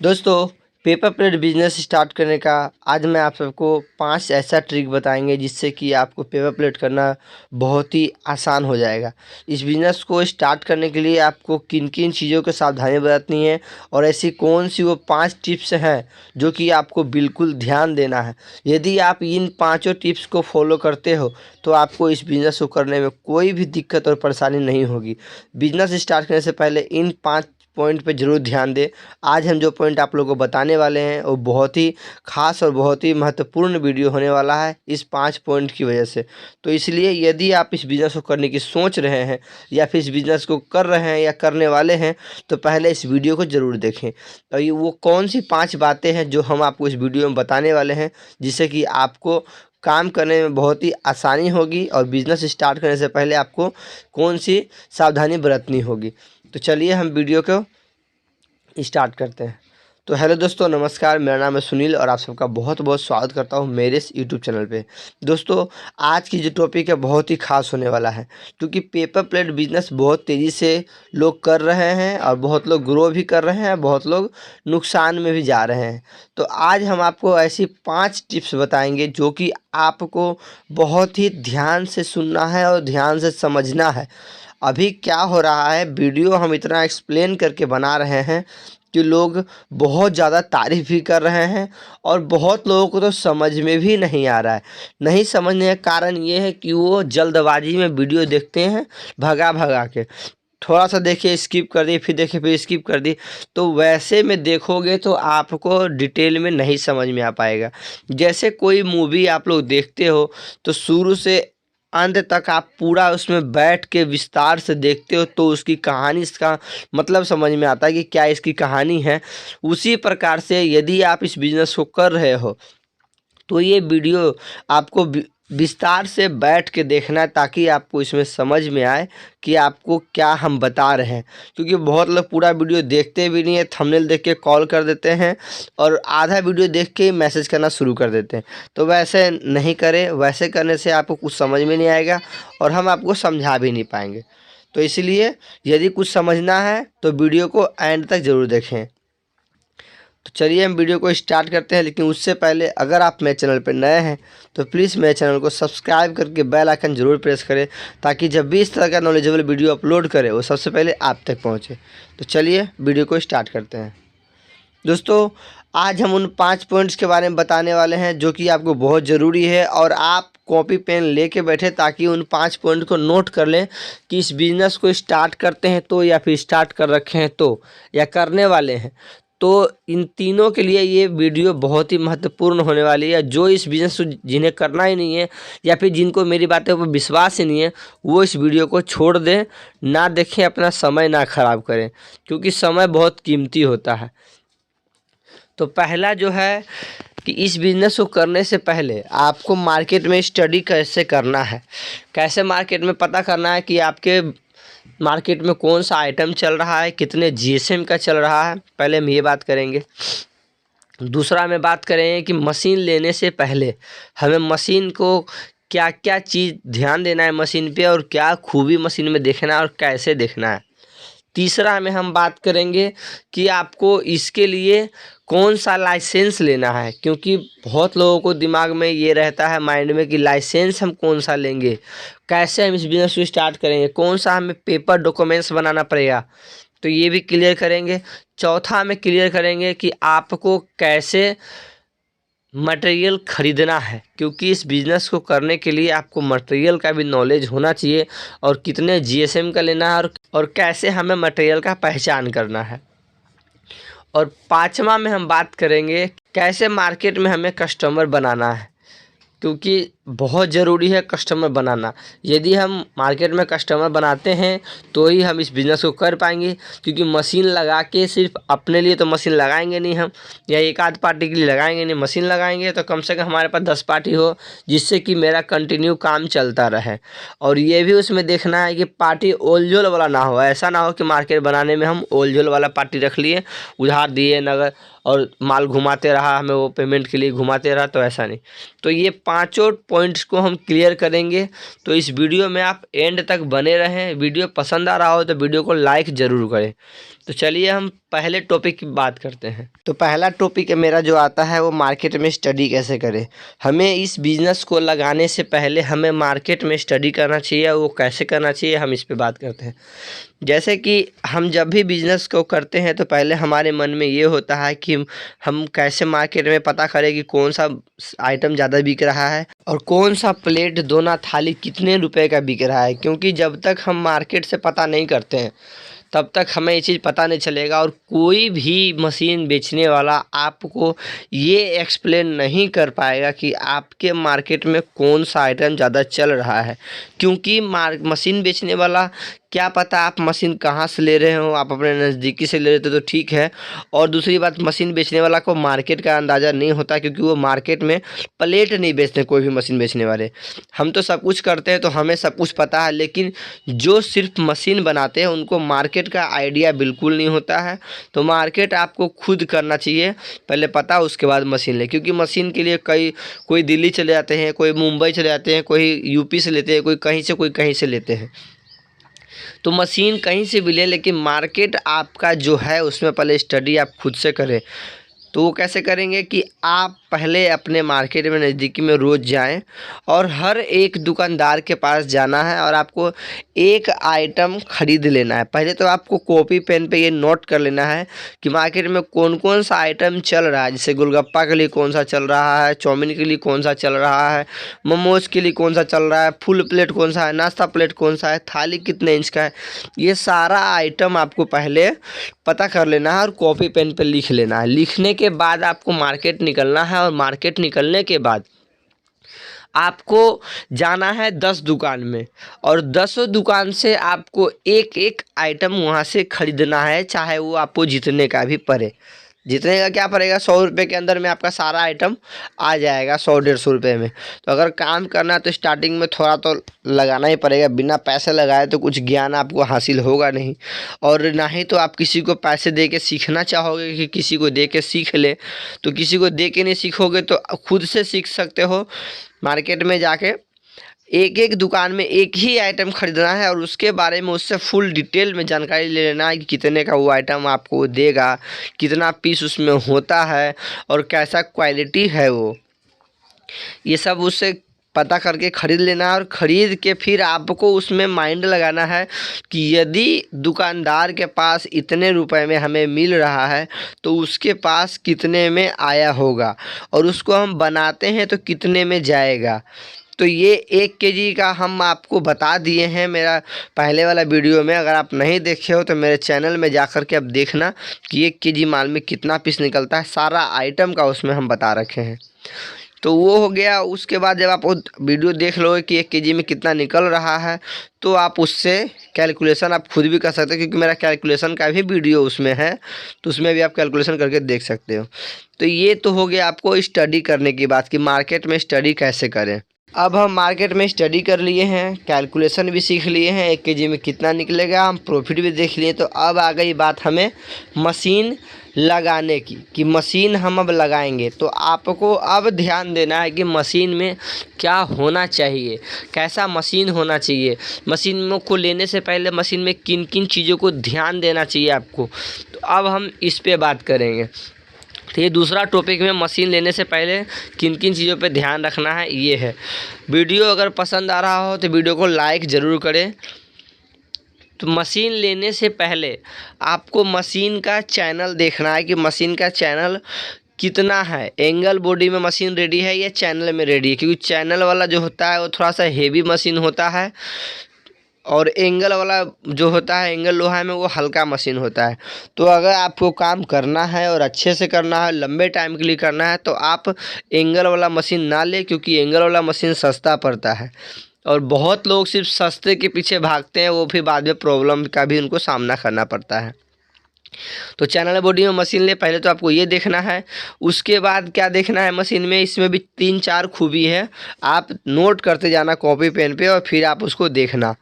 दोस्तों, paper plate business start करने का आज मैं आप सबको 5 ऐसा ट्रिक बताएंगे जिससे कि आपको पेपर प्लेट करना बहुत ही आसान हो जाएगा। इस बिज़नेस को स्टार्ट करने के लिए आपको किन किन चीज़ों की सावधानी बरतनी है और ऐसी कौन सी वो 5 टिप्स हैं जो कि आपको बिल्कुल ध्यान देना है। यदि आप इन पाँचों टिप्स को फॉलो करते हो तो आपको इस बिज़नेस को करने में कोई भी दिक्कत और परेशानी नहीं होगी। बिज़नेस स्टार्ट करने से पहले इन 5 पॉइंट पे ज़रूर ध्यान दें। आज हम जो पॉइंट आप लोगों को बताने वाले हैं वो बहुत ही खास और बहुत ही महत्वपूर्ण वीडियो होने वाला है इस 5 पॉइंट की वजह से। तो इसलिए यदि आप इस बिज़नेस को करने की सोच रहे हैं या फिर इस बिज़नेस को कर रहे हैं या करने वाले हैं तो पहले इस वीडियो को ज़रूर देखें। और ये वो कौन सी 5 बातें हैं जो हम आपको इस वीडियो में बताने वाले हैं जिससे कि आपको काम करने में बहुत ही आसानी होगी और बिज़नेस स्टार्ट करने से पहले आपको कौन सी सावधानी बरतनी होगी। तो चलिए हम वीडियो को स्टार्ट करते हैं। तो हेलो दोस्तों, नमस्कार। मेरा नाम है सुनील और आप सबका बहुत बहुत स्वागत करता हूं मेरे इस यूट्यूब चैनल पे। दोस्तों, आज की जो टॉपिक है बहुत ही खास होने वाला है क्योंकि पेपर प्लेट बिजनेस बहुत तेज़ी से लोग कर रहे हैं और बहुत लोग ग्रो भी कर रहे हैं, बहुत लोग नुकसान में भी जा रहे हैं। तो आज हम आपको ऐसी 5 टिप्स बताएंगे जो कि आपको बहुत ही ध्यान से सुनना है और ध्यान से समझना है। अभी क्या हो रहा है, वीडियो हम इतना एक्सप्लेन करके बना रहे हैं कि लोग बहुत ज़्यादा तारीफ़ भी कर रहे हैं और बहुत लोगों को तो समझ में भी नहीं आ रहा है। नहीं समझने का कारण ये है कि वो जल्दबाजी में वीडियो देखते हैं भगा भगा के। थोड़ा सा देखिए, स्किप कर दी, फिर देखिए, फिर स्किप कर दी। तो वैसे में देखोगे तो आपको डिटेल में नहीं समझ में आ पाएगा। जैसे कोई मूवी आप लोग देखते हो तो शुरू से अंत तक आप पूरा उसमें बैठ के विस्तार से देखते हो तो उसकी कहानी, इसका मतलब समझ में आता है कि क्या इसकी कहानी है। उसी प्रकार से यदि आप इस बिज़नेस को कर रहे हो तो ये वीडियो आपको विस्तार से बैठ के देखना है ताकि आपको इसमें समझ में आए कि आपको क्या हम बता रहे हैं। क्योंकि बहुत लोग पूरा वीडियो देखते भी नहीं है, थंबनेल देख के कॉल कर देते हैं और आधा वीडियो देख के ही मैसेज करना शुरू कर देते हैं। तो वैसे नहीं करें, वैसे करने से आपको कुछ समझ में नहीं आएगा और हम आपको समझा भी नहीं पाएंगे। तो इसलिए यदि कुछ समझना है तो वीडियो को एंड तक ज़रूर देखें। तो चलिए हम वीडियो को स्टार्ट करते हैं, लेकिन उससे पहले अगर आप मेरे चैनल पर नए हैं तो प्लीज़ मेरे चैनल को सब्सक्राइब करके बेल आइकन ज़रूर प्रेस करें ताकि जब भी इस तरह का नॉलेजेबल वीडियो अपलोड करें वो सबसे पहले आप तक पहुंचे। तो चलिए वीडियो को स्टार्ट करते हैं। दोस्तों, आज हम उन 5 पॉइंट्स के बारे में बताने वाले हैं जो कि आपको बहुत ज़रूरी है और आप कॉपी पेन लेके बैठे ताकि उन 5 पॉइंट को नोट कर लें कि इस बिज़नेस को स्टार्ट करते हैं तो, या फिर स्टार्ट कर रखे हैं तो, या करने वाले हैं तो इन तीनों के लिए ये वीडियो बहुत ही महत्वपूर्ण होने वाली है। जो इस बिज़नेस को जिन्हें करना ही नहीं है या फिर जिनको मेरी बातों पर विश्वास ही नहीं है वो इस वीडियो को छोड़ दें, ना देखें, अपना समय ना ख़राब करें क्योंकि समय बहुत कीमती होता है। तो पहला जो है कि इस बिज़नेस को करने से पहले आपको मार्केट में स्टडी कैसे करना है, कैसे मार्केट में पता करना है कि आपके मार्केट में कौन सा आइटम चल रहा है, कितने जीएसएम का चल रहा है, पहले हम ये बात करेंगे। दूसरा में बात करेंगे कि मशीन लेने से पहले हमें मशीन को क्या क्या चीज़ ध्यान देना है मशीन पे और क्या खूबी मशीन में देखना है और कैसे देखना है। तीसरा में हम बात करेंगे कि आपको इसके लिए कौन सा लाइसेंस लेना है, क्योंकि बहुत लोगों को दिमाग में ये रहता है माइंड में कि लाइसेंस हम कौन सा लेंगे, कैसे हम इस बिज़नेस को स्टार्ट करेंगे, कौन सा हमें पेपर डॉक्यूमेंट्स बनाना पड़ेगा, तो ये भी क्लियर करेंगे। चौथा में क्लियर करेंगे कि आपको कैसे मटेरियल ख़रीदना है, क्योंकि इस बिज़नेस को करने के लिए आपको मटेरियल का भी नॉलेज होना चाहिए और कितने जीएसएम का लेना है और कैसे हमें मटेरियल का पहचान करना है। और पाँचवा में हम बात करेंगे कैसे मार्केट में हमें कस्टमर बनाना है, क्योंकि बहुत ज़रूरी है कस्टमर बनाना। यदि हम मार्केट में कस्टमर बनाते हैं तो ही हम इस बिज़नेस को कर पाएंगे, क्योंकि मशीन लगा के सिर्फ अपने लिए तो मशीन लगाएंगे नहीं हम, या एक आध पार्टी के लिए लगाएंगे नहीं। मशीन लगाएंगे तो कम से कम हमारे पास 10 पार्टी हो जिससे कि मेरा कंटिन्यू काम चलता रहे। और ये भी उसमें देखना है कि पार्टी ओल-जोल वाला ना हो। ऐसा ना हो कि मार्केट बनाने में हम ओल-जोल वाला पार्टी रख लिए, उधार दिए नगद और माल घुमाते रहा, हमें वो पेमेंट के लिए घुमाते रहा, तो ऐसा नहीं। तो ये पाँचों पॉइंट्स को हम क्लियर करेंगे। तो इस वीडियो में आप एंड तक बने रहें। वीडियो पसंद आ रहा हो तो वीडियो को लाइक ज़रूर करें। तो चलिए हम पहले टॉपिक की बात करते हैं। तो पहला टॉपिक मेरा जो आता है वो मार्केट में स्टडी कैसे करें। हमें इस बिज़नेस को लगाने से पहले हमें मार्केट में स्टडी करना चाहिए। वो कैसे करना चाहिए हम इस पे बात करते हैं। जैसे कि हम जब भी बिज़नेस को करते हैं तो पहले हमारे मन में ये होता है कि हम कैसे मार्केट में पता करें कि कौन सा आइटम ज़्यादा बिक रहा है और कौन सा प्लेट दोना थाली कितने रुपए का बिक रहा है। क्योंकि जब तक हम मार्केट से पता नहीं करते हैं तब तक हमें ये चीज़ पता नहीं चलेगा। और कोई भी मशीन बेचने वाला आपको ये एक्सप्लेन नहीं कर पाएगा कि आपके मार्केट में कौन सा आइटम ज़्यादा चल रहा है। क्योंकि मशीन बेचने वाला क्या पता आप मशीन कहाँ से ले रहे हो, आप अपने नज़दीकी से ले रहे थे तो ठीक है। और दूसरी बात, मशीन बेचने वाला को मार्केट का अंदाज़ा नहीं होता क्योंकि वो मार्केट में प्लेट नहीं बेचते कोई भी मशीन बेचने वाले। हम तो सब कुछ करते हैं तो हमें सब कुछ पता है, लेकिन जो सिर्फ मशीन बनाते हैं उनको मार्केट का आइडिया बिल्कुल नहीं होता है। तो मार्केट आपको खुद करना चाहिए, पहले पता उसके बाद मशीन ले। क्योंकि मशीन के लिए कोई दिल्ली चले जाते हैं, कोई मुंबई चले जाते हैं, कोई यूपी से लेते हैं, कोई कहीं से लेते हैं। तो मशीन कहीं से भी ले, लेकिन मार्केट आपका जो है उसमें पहले स्टडी आप खुद से करें। तो वो कैसे करेंगे कि आप पहले अपने मार्केट में नज़दीकी में रोज़ जाएं और हर एक दुकानदार के पास जाना है और आपको एक आइटम ख़रीद लेना है। पहले तो आपको कॉपी पेन पे ये नोट कर लेना है कि मार्केट में कौन कौन सा आइटम चल रहा है। जैसे गोलगप्पा के लिए कौन सा चल रहा है, चाउमीन के लिए कौन सा चल रहा है, मोमोज़ के लिए कौन सा चल रहा है, फुल प्लेट कौन सा है, नाश्ता प्लेट कौन सा है, थाली कितने इंच का है। ये सारा आइटम आपको पहले पता कर लेना है और कॉपी पेन पे लिख लेना है। लिखने के बाद आपको मार्केट निकलना है और मार्केट निकलने के बाद आपको जाना है 10 दुकान में और 10 दुकान से आपको एक एक आइटम वहाँ से ख़रीदना है, चाहे वो आपको जितने का भी पड़े। जितने का क्या पड़ेगा, 100 रुपये के अंदर में आपका सारा आइटम आ जाएगा, 100-150 रुपये में। तो अगर काम करना है तो स्टार्टिंग में थोड़ा तो लगाना ही पड़ेगा। बिना पैसे लगाए तो कुछ ज्ञान आपको हासिल होगा नहीं, और ना ही तो आप किसी को पैसे दे के सीखना चाहोगे कि किसी को दे के सीख ले। तो किसी को दे के नहीं सीखोगे तो खुद से सीख सकते हो। मार्केट में जाके एक एक दुकान में एक ही आइटम ख़रीदना है और उसके बारे में उससे फुल डिटेल में जानकारी ले लेना है कि कितने का वो आइटम आपको देगा, कितना पीस उसमें होता है और कैसा क्वालिटी है वो। ये सब उससे पता करके ख़रीद लेना है और ख़रीद के फिर आपको उसमें माइंड लगाना है कि यदि दुकानदार के पास इतने रुपए में हमें मिल रहा है तो उसके पास कितने में आया होगा और उसको हम बनाते हैं तो कितने में जाएगा। तो ये 1 केजी का हम आपको बता दिए हैं मेरा पहले वाला वीडियो में। अगर आप नहीं देखे हो तो मेरे चैनल में जा कर के अब देखना कि 1 केजी माल में कितना पीस निकलता है, सारा आइटम का उसमें हम बता रखे हैं। तो वो हो गया। उसके बाद जब आप वो वीडियो देख लोगे कि 1 केजी में कितना निकल रहा है तो आप उससे कैलकुलेशन आप खुद भी कर सकते हो, क्योंकि मेरा कैलकुलेशन का भी वीडियो उसमें है, तो उसमें भी आप कैलकुलेशन करके देख सकते हो। तो ये तो हो गया आपको स्टडी करने की बात कि मार्केट में स्टडी कैसे करें। अब हम मार्केट में स्टडी कर लिए हैं, कैलकुलेशन भी सीख लिए हैं, 1 केजी में कितना निकलेगा, हम प्रॉफिट भी देख लिए। तो अब आ गई बात हमें मशीन लगाने की कि मशीन हम अब लगाएंगे। तो आपको अब ध्यान देना है कि मशीन में क्या होना चाहिए, कैसा मशीन होना चाहिए, मशीन को लेने से पहले मशीन में किन किन चीज़ों को ध्यान देना चाहिए आपको। तो अब हम इस पे बात करेंगे। तो ये दूसरा टॉपिक में मशीन लेने से पहले किन किन चीज़ों पे ध्यान रखना है ये है। वीडियो अगर पसंद आ रहा हो तो वीडियो को लाइक ज़रूर करें। तो मशीन लेने से पहले आपको मशीन का चैनल देखना है कि मशीन का चैनल कितना है, एंगल बॉडी में मशीन रेडी है या चैनल में रेडी है। क्योंकि चैनल वाला जो होता है वो थोड़ा सा हेवी मशीन होता है और एंगल वाला जो होता है, एंगल लोहा में, वो हल्का मशीन होता है। तो अगर आपको काम करना है और अच्छे से करना है, लंबे टाइम के लिए करना है, तो आप एंगल वाला मशीन ना लें, क्योंकि एंगल वाला मशीन सस्ता पड़ता है। और बहुत लोग सिर्फ सस्ते के पीछे भागते हैं, वो फिर बाद में प्रॉब्लम का भी उनको सामना करना पड़ता है। तो चैनल बॉडी में मशीन ले, पहले तो आपको ये देखना है। उसके बाद क्या देखना है मशीन में, इसमें भी 3-4 खूबी है, आप नोट करते जाना कॉपी पेन पे और फिर आप उसको देखना।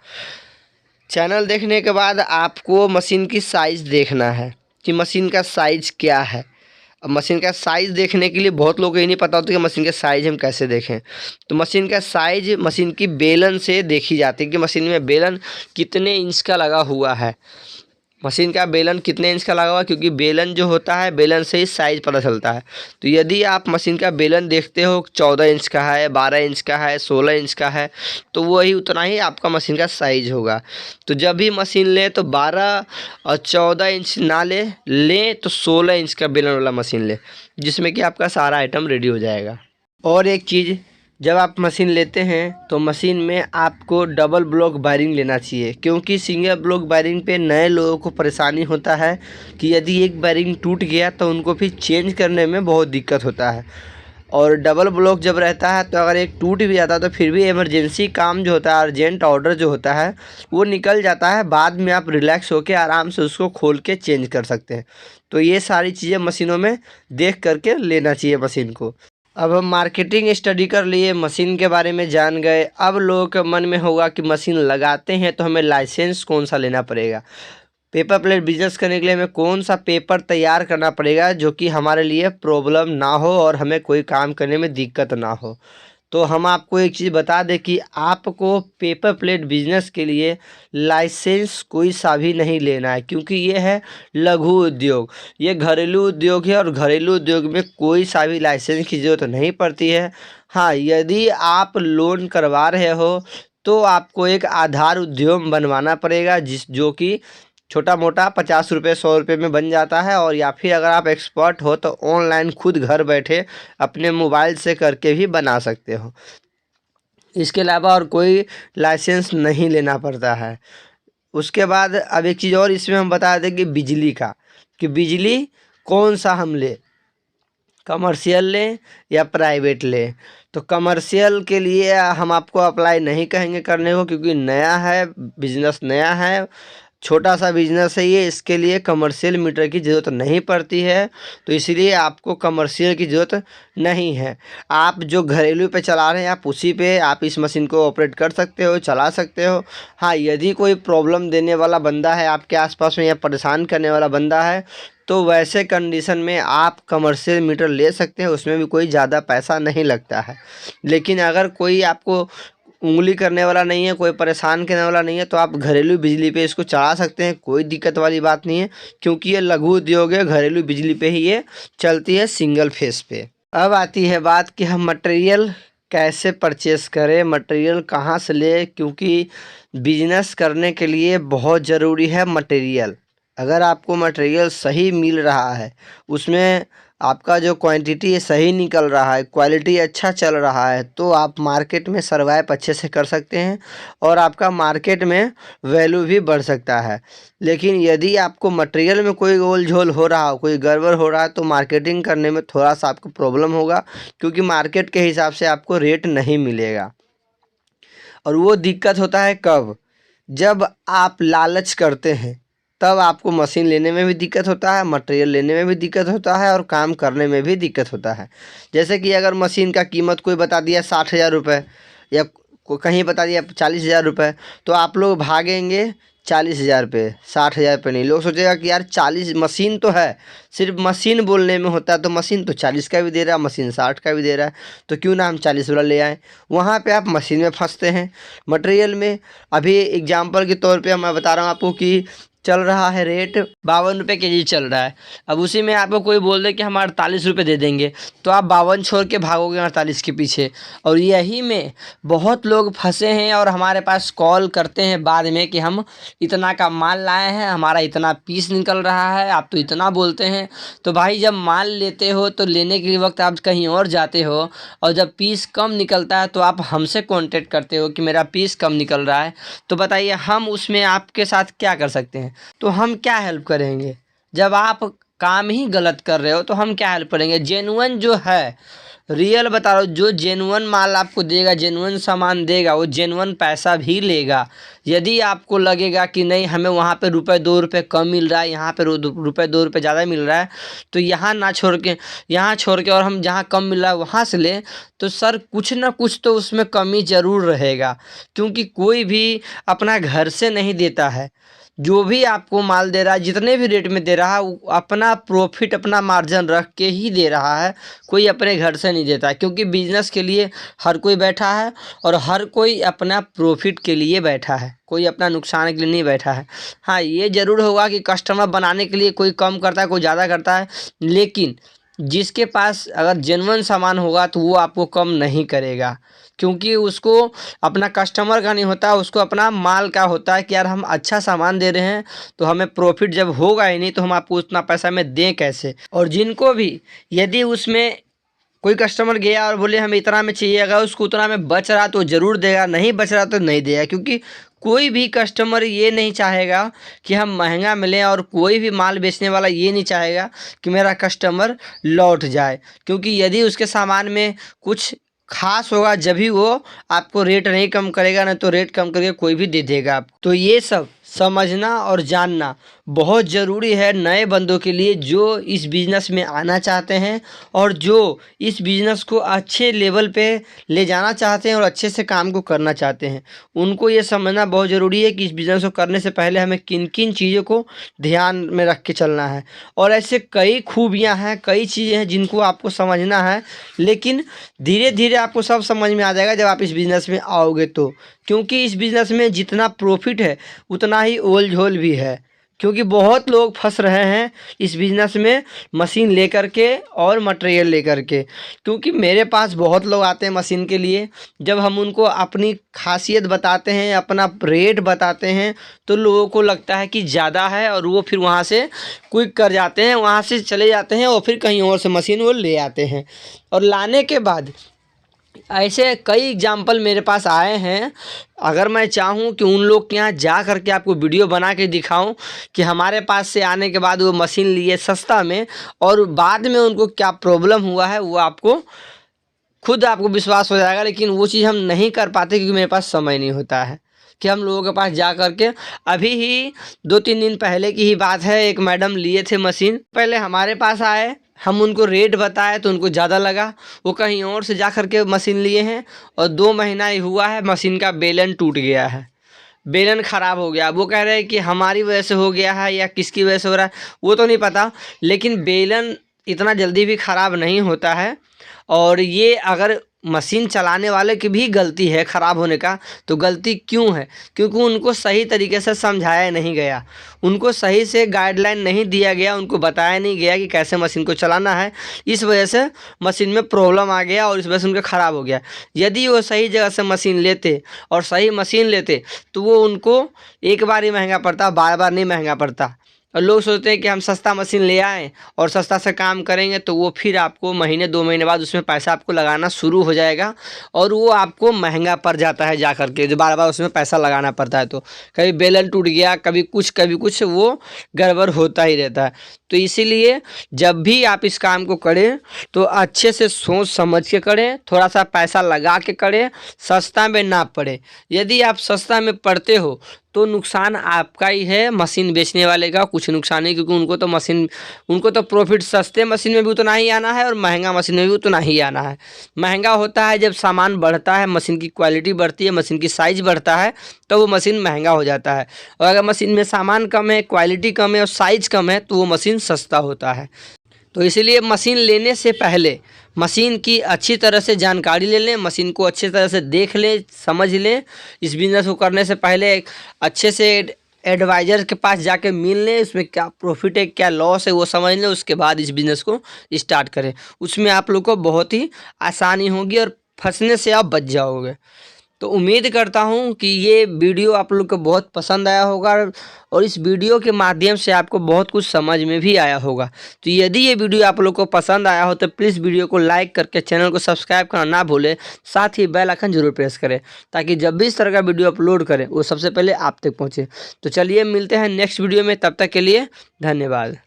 चैनल देखने के बाद आपको मशीन की साइज़ देखना है कि मशीन का साइज़ क्या है। अब मशीन का साइज़ देखने के लिए बहुत लोगों को ये नहीं पता होता कि मशीन का साइज़ हम कैसे देखें। तो मशीन का साइज़ मशीन की बेलन से देखी जाती है कि मशीन में बेलन कितने इंच का लगा हुआ है। मशीन का बेलन कितने इंच का लगा हुआ है, क्योंकि बेलन जो होता है बेलन से ही साइज पता चलता है। तो यदि आप मशीन का बेलन देखते हो 14 इंच का है, 12 इंच का है, 16 इंच का है, तो वही उतना ही आपका मशीन का साइज होगा। तो जब भी मशीन लें तो 12 और 14 इंच ना लें तो 16 इंच का बेलन वाला मशीन लें, जिसमें कि आपका सारा आइटम रेडी हो जाएगा। और एक चीज़, जब आप मशीन लेते हैं तो मशीन में आपको डबल ब्लॉक वायरिंग लेना चाहिए, क्योंकि सिंगल ब्लॉक वायरिंग पे नए लोगों को परेशानी होता है कि यदि एक वायरिंग टूट गया तो उनको फिर चेंज करने में बहुत दिक्कत होता है। और डबल ब्लॉक जब रहता है तो अगर एक टूट भी जाता है तो फिर भी इमरजेंसी काम जो होता है, अर्जेंट ऑर्डर जो होता है वो निकल जाता है, बाद में आप रिलैक्स होकर आराम से उसको खोल के चेंज कर सकते हैं। तो ये सारी चीज़ें मशीनों में देख करके लेना चाहिए मशीन को। अब हम मार्केटिंग स्टडी कर लिए, मशीन के बारे में जान गए। अब लोगों के मन में होगा कि मशीन लगाते हैं तो हमें लाइसेंस कौन सा लेना पड़ेगा, पेपर प्लेट बिजनेस करने के लिए हमें कौन सा पेपर तैयार करना पड़ेगा जो कि हमारे लिए प्रॉब्लम ना हो और हमें कोई काम करने में दिक्कत ना हो। तो हम आपको एक चीज़ बता दें कि आपको पेपर प्लेट बिजनेस के लिए लाइसेंस कोई सा भी नहीं लेना है, क्योंकि ये है लघु उद्योग, ये घरेलू उद्योग है और घरेलू उद्योग में कोई सा भी लाइसेंस की ज़रूरत नहीं पड़ती है। हाँ, यदि आप लोन करवा रहे हो तो आपको एक आधार उद्योग बनवाना पड़ेगा, जो कि छोटा मोटा 50 रुपये 100 रुपये में बन जाता है। और या फिर अगर आप एक्सपर्ट हो तो ऑनलाइन खुद घर बैठे अपने मोबाइल से करके भी बना सकते हो। इसके अलावा और कोई लाइसेंस नहीं लेना पड़ता है। उसके बाद अब एक चीज़ और इसमें हम बता दें कि बिजली का, कि बिजली कौन सा हम लें, कमर्शियल लें या प्राइवेट लें। तो कमर्शियल के लिए हम आपको अप्लाई नहीं कहेंगे करने को, क्योंकि नया है, बिजनेस नया है, छोटा सा बिजनेस है ये, इसके लिए कमर्शियल मीटर की ज़रूरत नहीं पड़ती है। तो इसलिए आपको कमर्शियल की ज़रूरत नहीं है। आप जो घरेलू पे चला रहे हैं आप उसी पे आप इस मशीन को ऑपरेट कर सकते हो, चला सकते हो। हाँ, यदि कोई प्रॉब्लम देने वाला बंदा है आपके आसपास में या परेशान करने वाला बंदा है तो वैसे कंडीशन में आप कमर्शियल मीटर ले सकते हैं, उसमें भी कोई ज़्यादा पैसा नहीं लगता है। लेकिन अगर कोई आपको उंगली करने वाला नहीं है, कोई परेशान करने वाला नहीं है, तो आप घरेलू बिजली पे इसको चला सकते हैं, कोई दिक्कत वाली बात नहीं है, क्योंकि ये लघु उद्योग है, घरेलू बिजली पे ही ये चलती है, सिंगल फेस पे। अब आती है बात कि हम मटेरियल कैसे परचेस करें, मटेरियल कहाँ से लें, क्योंकि बिजनेस करने के लिए बहुत ज़रूरी है मटेरियल। अगर आपको मटेरियल सही मिल रहा है, उसमें आपका जो क्वांटिटी है सही निकल रहा है, क्वालिटी अच्छा चल रहा है, तो आप मार्केट में सर्वाइव अच्छे से कर सकते हैं और आपका मार्केट में वैल्यू भी बढ़ सकता है। लेकिन यदि आपको मटेरियल में कोई गोल झोल हो रहा हो, कोई गड़बड़ हो रहा है, तो मार्केटिंग करने में थोड़ा सा आपको प्रॉब्लम होगा, क्योंकि मार्केट के हिसाब से आपको रेट नहीं मिलेगा। और वो दिक्कत होता है कब, जब आप लालच करते हैं, तब आपको मशीन लेने में भी दिक्कत होता है, मटेरियल लेने में भी दिक्कत होता है और काम करने में भी दिक्कत होता है। जैसे कि अगर मशीन का कीमत कोई बता दिया 60,000 रुपये या कहीं बता दिया 40,000 रुपये, तो आप लोग भागेंगे 40,000 पे, 60,000 पे नहीं। लोग सोचेगा कि यार 40, मशीन तो है, सिर्फ मशीन बोलने में होता है, तो मशीन तो 40 का भी दे रहा है, मशीन 60 का भी दे रहा है, तो क्यों ना हम 40 वाला ले आएँ। वहाँ पे आप मशीन में फंसते हैं। मटेरियल में अभी एग्जांपल के तौर पे मैं बता रहा हूँ आपको कि चल रहा है रेट 52 रुपये के जी चल रहा है। अब उसी में आपको कोई बोल दे कि हम 48 रुपये दे देंगे, तो आप 52 छोड़ के भागोगे 48 के पीछे। और यही में बहुत लोग फंसे हैं और हमारे पास कॉल करते हैं बाद में कि हम इतना का माल लाए हैं, हमारा इतना पीस निकल रहा है, आप तो इतना बोलते हैं। तो भाई, जब माल लेते हो तो लेने के वक्त आप कहीं और जाते हो, और जब पीस कम निकलता है तो आप हमसे कॉन्टेक्ट करते हो कि मेरा पीस कम निकल रहा है। तो बताइए हम उसमें आपके साथ क्या कर सकते हैं? तो हम क्या हेल्प करेंगे? जब आप काम ही गलत कर रहे हो तो हम क्या हेल्प करेंगे? जेन्युइन जो है, रियल बता रहा हूँ, जो जेन्युइन माल आपको देगा, जेन्युइन सामान देगा, वो जेन्युइन पैसा भी लेगा। यदि आपको लगेगा कि नहीं हमें वहाँ पे ₹1-2 कम मिल रहा है, यहाँ पे ₹2 ज़्यादा मिल रहा है, तो यहाँ ना छोड़ के यहाँ छोड़ के और हम जहाँ कम मिल रहा है वहाँ से लें, तो सर कुछ ना कुछ तो उसमें कमी ज़रूर रहेगा, क्योंकि कोई भी अपना घर से नहीं देता है। जो भी आपको माल दे रहा है, जितने भी रेट में दे रहा है, वो अपना प्रॉफिट, अपना मार्जिन रख के ही दे रहा है। कोई अपने घर से नहीं देता, क्योंकि बिजनेस के लिए हर कोई बैठा है और हर कोई अपना प्रॉफिट के लिए बैठा है, कोई अपना नुकसान के लिए नहीं बैठा है। हाँ, ये ज़रूर होगा कि कस्टमर बनाने के लिए कोई कम करता है, कोई ज़्यादा करता है, लेकिन जिसके पास अगर जेन्युइन सामान होगा तो वो आपको कम नहीं करेगा, क्योंकि उसको अपना कस्टमर का नहीं होता, उसको अपना माल का होता है कि यार हम अच्छा सामान दे रहे हैं तो हमें प्रॉफिट जब होगा ही नहीं तो हम आपको उतना पैसा में दें कैसे। और जिनको भी यदि उसमें कोई कस्टमर गया और बोले हमें इतना में चाहिए, अगर उसको उतना में बच रहा तो ज़रूर देगा, नहीं बच रहा तो नहीं देगा, क्योंकि कोई भी कस्टमर ये नहीं चाहेगा कि हम महंगा मिलें, और कोई भी माल बेचने वाला ये नहीं चाहेगा कि मेरा कस्टमर लौट जाए, क्योंकि यदि उसके सामान में कुछ खास होगा जब भी वो आपको रेट नहीं कम करेगा, ना तो रेट कम करके कोई भी दे देगा आपको। तो ये सब समझना और जानना बहुत ज़रूरी है नए बंदों के लिए, जो इस बिज़नेस में आना चाहते हैं और जो इस बिज़नेस को अच्छे लेवल पे ले जाना चाहते हैं और अच्छे से काम को करना चाहते हैं। उनको ये समझना बहुत ज़रूरी है कि इस बिज़नेस को करने से पहले हमें किन किन चीज़ों को ध्यान में रख के चलना है। और ऐसे कई खूबियाँ हैं, कई चीज़ें हैं जिनको आपको समझना है, लेकिन धीरे धीरे आपको सब समझ में आ जाएगा जब आप इस बिज़नेस में आओगे तो, क्योंकि इस बिज़नेस में जितना प्रॉफिट है उतना ही ओल झोल भी है, क्योंकि बहुत लोग फंस रहे हैं इस बिज़नेस में मशीन लेकर के और मटेरियल लेकर के। क्योंकि मेरे पास बहुत लोग आते हैं मशीन के लिए, जब हम उनको अपनी खासियत बताते हैं, अपना रेट बताते हैं, तो लोगों को लगता है कि ज़्यादा है और वो फिर वहाँ से क्विक कर जाते हैं, वहाँ से चले जाते हैं और फिर कहीं और से मशीन वो ले आते हैं। और लाने के बाद ऐसे कई एग्जाम्पल मेरे पास आए हैं। अगर मैं चाहूँ कि उन लोग के यहाँ जा कर के आपको वीडियो बना के दिखाऊं कि हमारे पास से आने के बाद वो मशीन लिए सस्ता में और बाद में उनको क्या प्रॉब्लम हुआ है, वो आपको खुद आपको विश्वास हो जाएगा। लेकिन वो चीज़ हम नहीं कर पाते क्योंकि मेरे पास समय नहीं होता है कि हम लोगों के पास जा कर के। अभी ही 2-3 दिन पहले की ही बात है, एक मैडम लिए थे मशीन, पहले हमारे पास आए, हम उनको रेट बताए तो उनको ज़्यादा लगा, वो कहीं और से जा कर के मशीन लिए हैं और 2 महीना ही हुआ है मशीन का बेलन टूट गया है, बेलन ख़राब हो गया। वो कह रहे हैं कि हमारी वजह से हो गया है या किसकी वजह से हो रहा है वो तो नहीं पता, लेकिन बेलन इतना जल्दी भी ख़राब नहीं होता है। और ये अगर मशीन चलाने वाले की भी गलती है ख़राब होने का, तो गलती क्यों है? क्योंकि उनको सही तरीके से समझाया नहीं गया, उनको सही से गाइडलाइन नहीं दिया गया, उनको बताया नहीं गया कि कैसे मशीन को चलाना है। इस वजह से मशीन में प्रॉब्लम आ गया और इस वजह से उनका ख़राब हो गया। यदि वो सही जगह से मशीन लेते और सही मशीन लेते तो वो उनको एक बार ही महंगा पड़ता, बार बार नहीं महंगा पड़ता। और लोग सोचते हैं कि हम सस्ता मशीन ले आएँ और सस्ता से काम करेंगे, तो वो फिर आपको महीने 2 महीने बाद उसमें पैसा आपको लगाना शुरू हो जाएगा और वो आपको महंगा पड़ जाता है जा कर के, जो बार बार उसमें पैसा लगाना पड़ता है। तो कभी बेलन टूट गया, कभी कुछ वो गड़बड़ होता ही रहता है। तो इसीलिए जब भी आप इस काम को करें तो अच्छे से सोच समझ के करें, थोड़ा सा पैसा लगा के करें, सस्ता में ना पड़े। यदि आप सस्ता में पड़ते हो तो नुकसान आपका ही है, मशीन बेचने वाले का कुछ नुकसान नहीं, क्योंकि उनको तो प्रॉफिट सस्ते मशीन में भी उतना ही आना है और महंगा मशीन में भी उतना ही आना है। महंगा होता है जब सामान बढ़ता है, मशीन की क्वालिटी बढ़ती है, मशीन की साइज़ बढ़ता है, तो वो मशीन महंगा हो जाता है। और अगर मशीन में सामान कम है, क्वालिटी कम है और साइज़ कम है, तो वो मशीन सस्ता होता है। तो इसीलिए मशीन लेने से पहले मशीन की अच्छी तरह से जानकारी ले लें, मशीन को अच्छी तरह से देख लें, समझ लें। इस बिज़नेस को करने से पहले एक अच्छे से एडवाइज़र के पास जाके मिल लें, इसमें क्या प्रॉफिट है क्या लॉस है वो समझ लें, उसके बाद इस बिज़नेस को स्टार्ट करें। उसमें आप लोग को बहुत ही आसानी होगी और फंसने से आप बच जाओगे। तो उम्मीद करता हूँ कि ये वीडियो आप लोग को बहुत पसंद आया होगा और इस वीडियो के माध्यम से आपको बहुत कुछ समझ में भी आया होगा। तो यदि ये वीडियो आप लोग को पसंद आया हो तो प्लीज़ वीडियो को लाइक करके चैनल को सब्सक्राइब करना ना भूलें, साथ ही बेल आइकन जरूर प्रेस करें ताकि जब भी इस तरह का वीडियो अपलोड करें वो सबसे पहले आप तक पहुँचे। तो चलिए मिलते हैं नेक्स्ट वीडियो में, तब तक के लिए धन्यवाद।